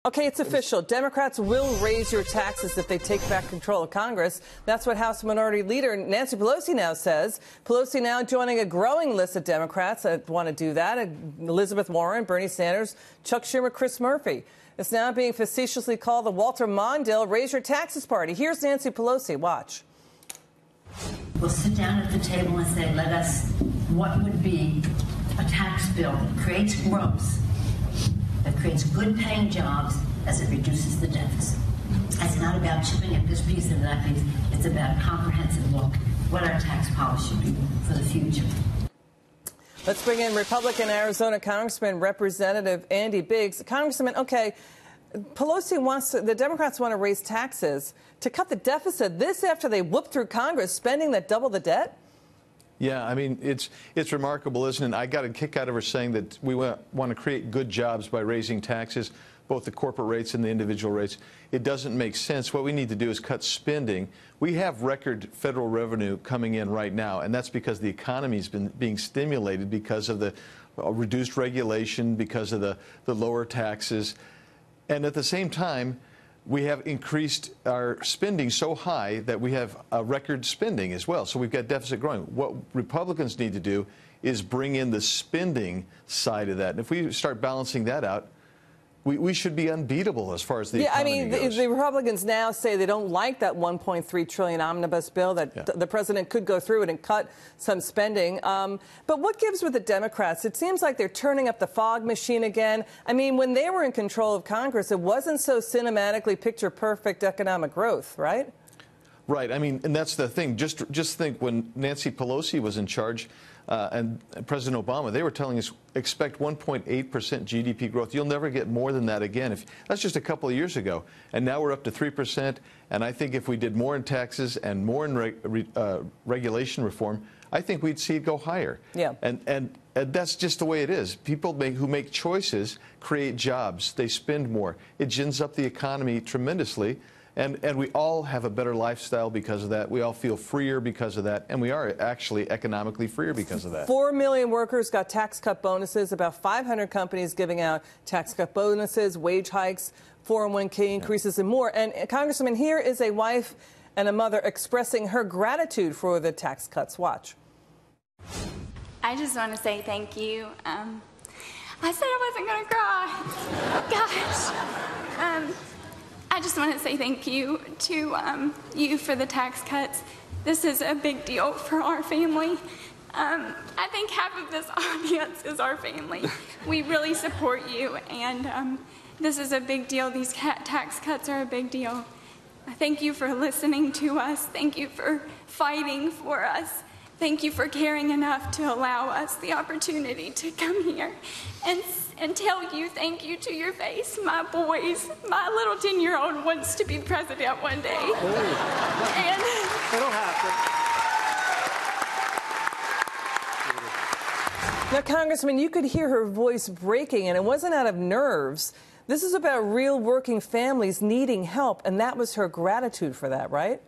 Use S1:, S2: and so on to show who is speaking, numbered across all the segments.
S1: Okay, it's official. Democrats will raise your taxes if they take back control of Congress. That's what House Minority Leader Nancy Pelosi now says. Pelosi now joining a growing list of Democrats that want to do that. Elizabeth Warren, Bernie Sanders, Chuck Schumer, Chris Murphy. It's now being facetiously called the Walter Mondale Raise Your Taxes Party. Here's Nancy Pelosi. Watch.
S2: We'll sit down at the table and say, what would be a tax bill that creates growth, that creates good-paying jobs as it reduces the deficit. It's not about chipping at this piece and that piece. It's about a comprehensive look what our tax policy should be for the future.
S1: Let's bring in Republican Arizona Congressman Representative Andy Biggs. Congressman, okay, the Democrats want to raise taxes to cut the deficit. This after they whooped through Congress, spending that double the debt?
S3: Yeah, I mean, it's remarkable, isn't it? I got a kick out of her saying that we want to create good jobs by raising taxes, both the corporate rates and the individual rates. It doesn't make sense. What we need to do is cut spending. We have record federal revenue coming in right now, and that's because the economy has been being stimulated because of the reduced regulation, because of the lower taxes. And at the same time, we have increased our spending so high that we have a record spending as well. So we've got deficit growing. What Republicans need to do is bring in the spending side of that. And if we start balancing that out, we should be unbeatable as far as the economy goes.
S1: The Republicans now say they don't like that $1.3 trillion omnibus bill, that the president could go through it and cut some spending. But what gives with the Democrats? It seems like they're turning up the fog machine again. I mean, when they were in control of Congress, it wasn't so cinematically picture-perfect economic growth, right?
S3: Right. I mean, and that's the thing. Just think when Nancy Pelosi was in charge and President Obama, they were telling us expect 1.8% GDP growth. You'll never get more than that again. That's just a couple of years ago. And now we're up to 3%. And I think if we did more in taxes and more in regulation reform, I think we'd see it go higher.
S1: Yeah.
S3: And that's just the way it is. People who make choices create jobs. They spend more. It gins up the economy tremendously. And we all have a better lifestyle because of that. We all feel freer because of that. And we are actually economically freer because of that.
S1: 4 million workers got tax cut bonuses, about 500 companies giving out tax cut bonuses, wage hikes, 401k increases, and more. And, Congressman, here is a wife and a mother expressing her gratitude for the tax cuts. Watch.
S4: I just want to say thank you. I said I wasn't going to cry. Gosh. I just want to say thank you to you for the tax cuts. This is a big deal for our family. I think half of this audience is our family. We really support you, and this is a big deal. These tax cuts are a big deal. Thank you for listening to us. Thank you for fighting for us. Thank you for caring enough to allow us the opportunity to come here and tell you thank you to your face. My boys, my little 10-year-old wants to be president one day. And
S5: it'll happen.
S1: Now, Congressman, you could hear her voice breaking, and it wasn't out of nerves. This is about real working families needing help, and that was her gratitude for that, right?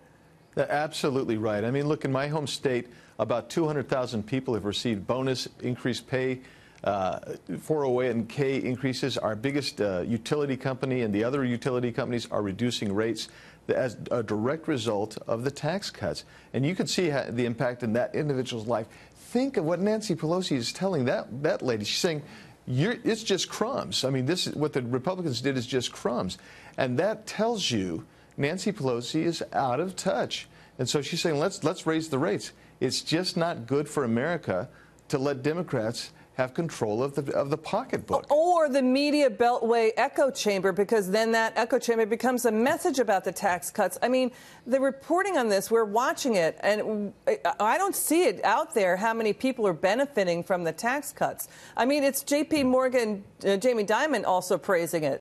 S3: Absolutely right. I mean, look, in my home state, about 200,000 people have received bonus, increased pay, 401k increases. Our biggest utility company and the other utility companies are reducing rates as a direct result of the tax cuts. And you can see the impact in that individual's life. Think of what Nancy Pelosi is telling that lady. She's saying, it's just crumbs. I mean, this is what the Republicans did is just crumbs. And that tells you Nancy Pelosi is out of touch. And so she's saying, let's raise the rates. It's just not good for America to let Democrats have control of the pocketbook.
S1: Or the media beltway echo chamber, because then that echo chamber becomes a message about the tax cuts. I mean, the reporting on this, we're watching it, and I don't see it out there how many people are benefiting from the tax cuts. I mean, it's J.P. Morgan, Jamie Dimon also praising it.